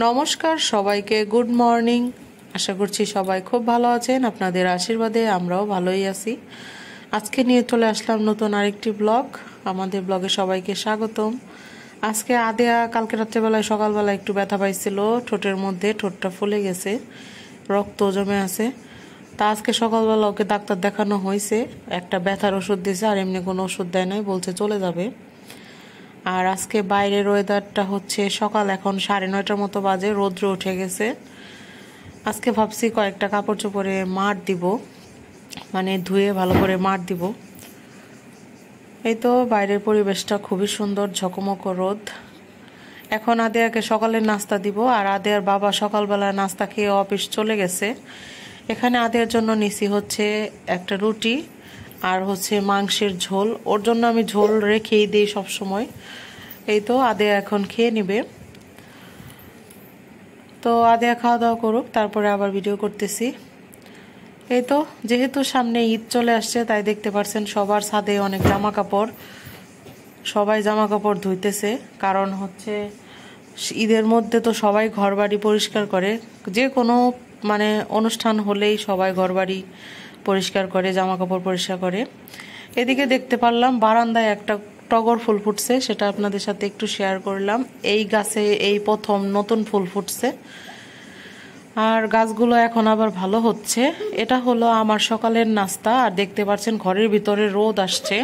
নমস্কার সবাইকে, good morning. আশা করছি সবাই খুব ভালো আছেন। আপনাদের আশীর্বাদে আমরাও ভালোই আছি। আজকে নিয়ে চলে আসলাম নতুন আরেকটি ব্লগ। আমাদের ব্লগে সবাইকে স্বাগতম। আজকে আদেয়া কালকে রাত্রেবেলায় সকালবেলা একটু ব্যথা পাইছিল ঠোঁটের মধ্যে, ঠোঁটটা ফুলে গেছে, রক্ত জমে আছে। তা আজকে সকালবেলা ওকে ডাক্তার দেখানো হয়েছে, একটা ব্যথার ওষুধ দিয়েছে, আর এমনি কোনো ওষুধ দেয় নাই, বলছে চলে যাবে। আর আজকে বাইরের ওয়েদারটা হচ্ছে সকাল এখন 9:30টার মতো বাজে, রৌদ্র উঠে গেছে। আজকে ভাবছি কয়েকটা কাপড় চোপড়ে মার দিব, মানে ধুয়ে ভালো করে মার দিব। এই তো বাইরের পরিবেশটা খুবই সুন্দর, ঝকমকো রোদ। এখন আদেয়াকে সকালের নাস্তা দিব, আর আদেয়ার বাবা সকালবেলা নাস্তা খেয়ে অফিস চলে গেছে। এখানে আদেয়ার জন্য নিছি হচ্ছে একটা রুটি আর হচ্ছে মাংসের ঝোল। ওর জন্য আমি ঝোল রেখেই দিই সব সময়। এই তো আদেয়া এখন খেয়ে নিবে। তো আদেয়া খাওয়া দাওয়া করুক, তারপরে আবার ভিডিও করতেছি। এই তো যেহেতু সামনে ঈদ চলে আসছে, তাই দেখতে পাচ্ছেন সবার ছাদে অনেক জামা কাপড়, সবাই জামা কাপড় ধুইতেছে। কারণ হচ্ছে ঈদের মধ্যে তো সবাই ঘরবাড়ি পরিষ্কার করে, যে কোনো মানে অনুষ্ঠান হলেই সবাই ঘরবাড়ি পরিষ্কার করে, জামা কাপড় পরিষ্কার করে। এদিকে দেখতে পারলাম বারান্দায় একটা টগর ফুল ফুটছে, সেটা আপনাদের সাথে একটু শেয়ার করলাম। এই গাছে এই প্রথম নতুন ফুল ফুটছে, আর গাছগুলো এখন আবার ভালো হচ্ছে। এটা হলো আমার সকালের নাস্তা। আর দেখতে পাচ্ছেন ঘরের ভিতরে রোদ আসছে।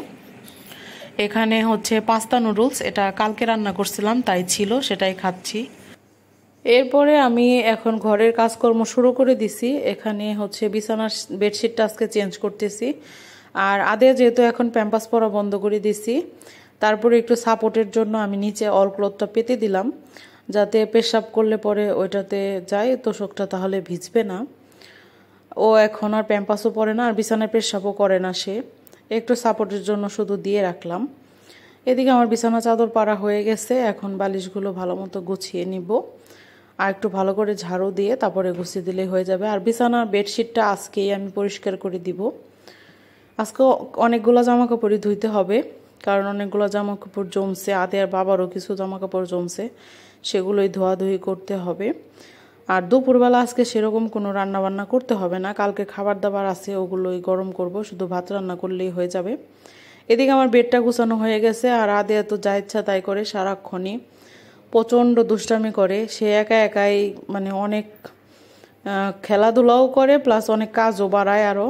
এখানে হচ্ছে পাস্তা নুডলস, এটা কালকে রান্না করছিলাম, তাই ছিল, সেটাই খাচ্ছি। এরপরে আমি এখন ঘরের কাজকর্ম শুরু করে দিছি। এখানে হচ্ছে বিছানার বেডশিটটা আজকে চেঞ্জ করতেছি। আর আদেয়া যেহেতু এখন প্যাম্পাস পরা বন্ধ করে দিছি, তারপরে একটু সাপোর্টের জন্য আমি নিচে অল ক্লথটা পেতে দিলাম, যাতে পেশাব করলে পরে ওইটাতে যায় তোষকটা, তাহলে ভিজবে না। ও এখন আর প্যাম্পাসও পরে না, আর বিছানায় পেশাবও করে না সে। একটু সাপোর্টের জন্য শুধু দিয়ে রাখলাম। এদিকে আমার বিছানা চাদর পাড়া হয়ে গেছে, এখন বালিশগুলো ভালো মতো গুছিয়ে নিব, আর একটু ভালো করে ঝাড়ু দিয়ে তারপরে গুছিয়ে দিলেই হয়ে যাবে। আর বিছানার বেডশিটটা আজকেই আমি পরিষ্কার করে দিব। আজকে অনেকগুলো জামা কাপড়ই ধুইতে হবে, কারণ অনেকগুলো জামা কাপড় জমছে। আদেয়ার বাবারও কিছু জামা কাপড় জমছে, সেগুলোই ধোয়াধুয়ি করতে হবে। আর দুপুরবেলা আজকে সেরকম কোনো রান্না বান্না করতে হবে না, কালকে খাবার দাবার আছে, ওগুলোই গরম করব, শুধু ভাত রান্না করলেই হয়ে যাবে। এদিকে আমার বেডটা গুছানো হয়ে গেছে। আর আদেয়া তো যা ইচ্ছা তাই করে, সারাক্ষণই প্রচণ্ড দুষ্টামি করে। সে একা একাই মানে অনেক খেলাধুলাও করে, প্লাস অনেক কাজও বাড়ায় আরও।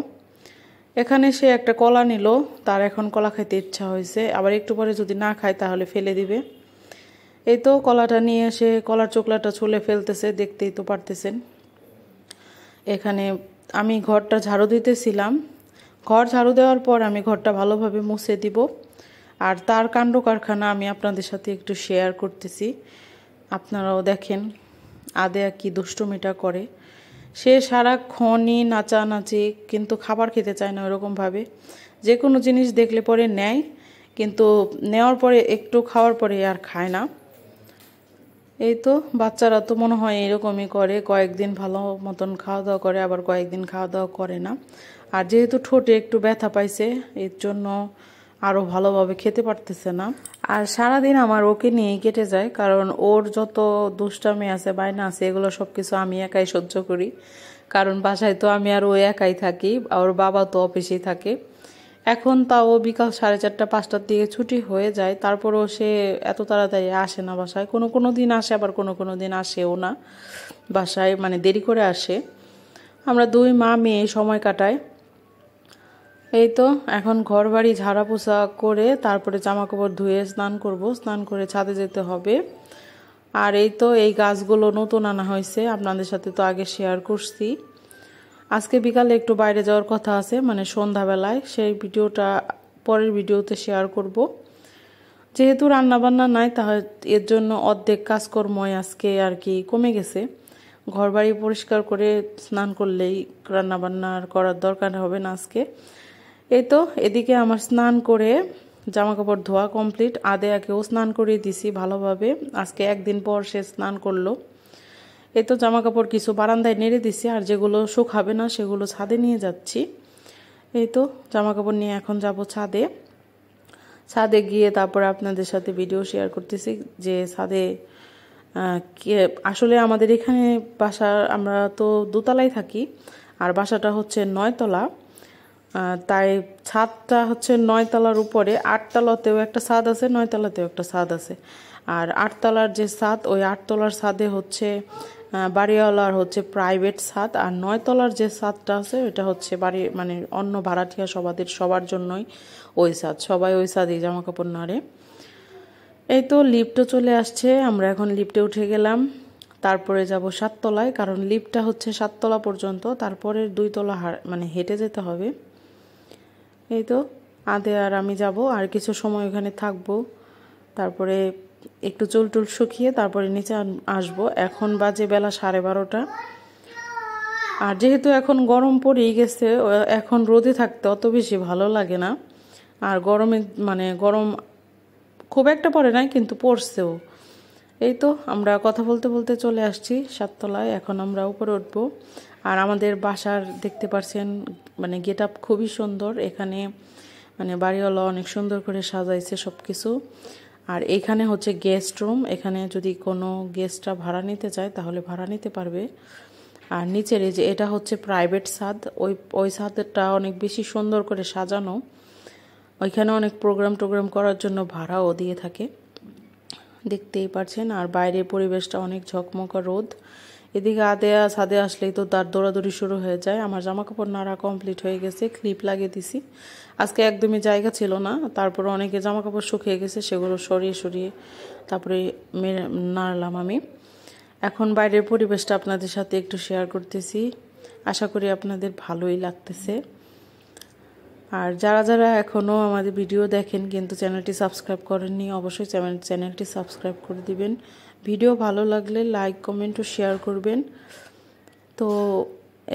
এখানে সে একটা কলা নিল, তার এখন কলা খাইতে ইচ্ছা হয়েছে, আবার একটু পরে যদি না খায় তাহলে ফেলে দিবে। এই তো কলাটা নিয়ে সে কলার চোকলাটা ছুলে ফেলতেছে, দেখতেই তো পারতেছেন। এখানে আমি ঘরটা ঝাড়ু দিতেছিলাম। ঘর ঝাড়ু দেওয়ার পর আমি ঘরটা ভালোভাবে মুছে দিব। আর তার কাণ্ড কারখানা আমি আপনাদের সাথে একটু শেয়ার করতেছি, আপনারাও দেখেন আদেয়া কি দুষ্টুমিটা করে। সে সারাক্ষণই নাচানাচি, কিন্তু খাবার খেতে চায় না ওরকমভাবে। যে কোনো জিনিস দেখলে পরে নেয়, কিন্তু নেওয়ার পরে একটু খাওয়ার পরে আর খায় না। এই তো বাচ্চারা তো মনে হয় এরকমই করে, কয়েকদিন ভালো মতন খাওয়া দাওয়া করে, আবার কয়েকদিন খাওয়া দাওয়া করে না। আর যেহেতু ঠোঁটে একটু ব্যথা পাইছে, এর জন্য আরও ভালোভাবে খেতে পারতেছে না। আর সারাদিন আমার ওকে নিয়েই কেটে যায়, কারণ ওর যত দুষ্টামি আছে, বায়না আছে, এগুলো সব কিছু আমি একাই সহ্য করি। কারণ বাসায় তো আমি আর ও একাই থাকি, ওর বাবা তো অফিসেই থাকে। এখন তাও বিকাল 4:30-5টার দিকে ছুটি হয়ে যায়, তারপরেও সে এত তাড়াতাড়ি আসে না বাসায়। কোনো কোনো দিন আসে, আবার কোনো কোনো দিন আসেও না বাসায়, মানে দেরি করে আসে। আমরা দুই মা মেয়ে সময় কাটাই। এই তো এখন ঘর বাড়ি ঝাড়া পোছা করে তারপরে জামা কাপড় ধুয়ে স্নান করব, স্নান করে ছাদে যেতে হবে। আর এই তো এই গাছগুলো নতুন আনা হয়েছে, আপনাদের সাথে তো আগে শেয়ার করছি। আজকে বিকালে একটু বাইরে যাওয়ার কথা আছে, মানে সন্ধ্যাবেলায়, সেই ভিডিওটা পরের ভিডিওতে শেয়ার করব। যেহেতু রান্নাবান্না নাই, তাহলে এর জন্য অর্ধেক কাজকর্মই আজকে আর কি কমে গেছে। ঘর বাড়ি পরিষ্কার করে স্নান করলেই রান্নাবান্না আর করার দরকার হবে না আজকে। এই তো এদিকে আমার স্নান করে জামা কাপড় ধোয়া কমপ্লিট। আদেয়াকেও স্নান করিয়ে দিছি ভালোভাবে, আজকে একদিন পর সে স্নান করলো। এই তো জামা কাপড় কিছু বারান্দায় নেড়ে দিছি, আর যেগুলো শুকাবে না সেগুলো ছাদে নিয়ে যাচ্ছি। এই তো জামা কাপড় নিয়ে এখন যাব ছাদে। ছাদে গিয়ে তারপরে আপনাদের সাথে ভিডিও শেয়ার করতেছি যে ছাদে আসলে আমাদের এখানে বাসা, আমরা তো দোতলায় থাকি আর বাসাটা হচ্ছে 9 তলা। তাই ছাদটা হচ্ছে 9 তলার উপরে, 8 তলাতেও একটা ছাদ আছে, 9 তলাতেও একটা ছাদ আছে। আর 8 তলার যে ছাদ, ওই 8 তলার ছাদে হচ্ছে বাড়িওয়ালার হচ্ছে প্রাইভেট ছাদ, আর 9 তলার যে ছাদটা আছে ওইটা হচ্ছে বাড়ি মানে অন্য ভাড়াটিয়া সবার জন্যই ওই ছাদ, সবাই ওই ছাদেই জামা কাপড় নাড়ে। এই তো লিফটও চলে আসছে, আমরা এখন লিফটে উঠে গেলাম। তারপরে যাব 7 তলায়, কারণ লিফটটা হচ্ছে 7 তলা পর্যন্ত, তারপরে 2 তলা মানে হেঁটে যেতে হবে। এই তো আদে আর আমি যাব, আর কিছু সময় ওখানে থাকবো, তারপরে একটু চুল টুল শুকিয়ে তারপরে নিচে আসবো। এখন বাজে বেলা 12:30। আর যেহেতু এখন গরম পড়েই গেছে, এখন রোদে থাকতে অত বেশি ভালো লাগে না। আর গরমে মানে গরম খুব একটা পড়ে নাই, কিন্তু পড়ছেও। এই তো আমরা কথা বলতে বলতে চলে আসছি 7 তলায়, এখন আমরা উপরে উঠবো। আর আমাদের বাসার দেখতে পাচ্ছেন মানে গেট আপ খুবই সুন্দর, এখানে মানে বাড়িওয়ালা অনেক সুন্দর করে সাজাইছে সব কিছু। আর এখানে হচ্ছে গেস্ট রুম, এখানে যদি কোনো গেস্টরা ভাড়া নিতে চায় তাহলে ভাড়া নিতে পারবে। আর নিচের এই যে এটা হচ্ছে প্রাইভেট ছাদ, ওই ছাদটা অনেক বেশি সুন্দর করে সাজানো, ওইখানে অনেক টোগ্রাম করার জন্য ভাড়াও দিয়ে থাকে, দেখতেই পাচ্ছেন। আর বাইরের পরিবেশটা অনেক ঝকমকা রোদ। এদিকে ছাদে আসলেই তো তার দৌড়াদৌড়ি শুরু হয়ে যায়। আমার জামা কাপড় নাড়া কমপ্লিট হয়ে গেছে, ক্লিপ লাগিয়ে দিছি। আজকে একদমই জায়গা ছিল না, তারপর অনেকে জামা কাপড় শুকিয়ে গেছে, সেগুলো সরিয়ে তারপরে নাড়লাম আমি। এখন বাইরের পরিবেশটা আপনাদের সাথে একটু শেয়ার করতেছি, আশা করি আপনাদের ভালোই লাগতেছে। আর যারা এখনও আমাদের ভিডিও দেখেন কিন্তু চ্যানেলটি সাবস্ক্রাইব করেননি, অবশ্যই চ্যানেলটি সাবস্ক্রাইব করে দিবেন। ভিডিও ভালো লাগলে লাইক কমেন্ট ও শেয়ার করবেন। তো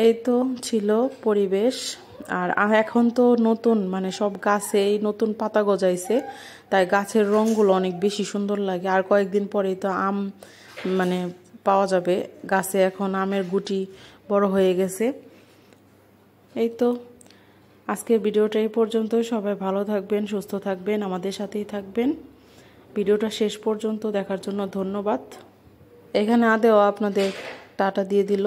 এই তো ছিল পরিবেশ। আর এখন তো নতুন মানে সব গাছেই নতুন পাতা গজাইছে, তাই গাছের রঙগুলো অনেক বেশি সুন্দর লাগে। আর কয়েকদিন পরেই তো আম মানে পাওয়া যাবে গাছে, এখন আমের গুটি বড় হয়ে গেছে। এই তো আজকের ভিডিওটা এই পর্যন্ত। সবাই ভালো থাকবেন, সুস্থ থাকবেন, আমাদের সাথেই থাকবেন। ভিডিওটা শেষ পর্যন্ত দেখার জন্য ধন্যবাদ। এখানে আদেও আপনাদের টাটা দিয়ে দিল।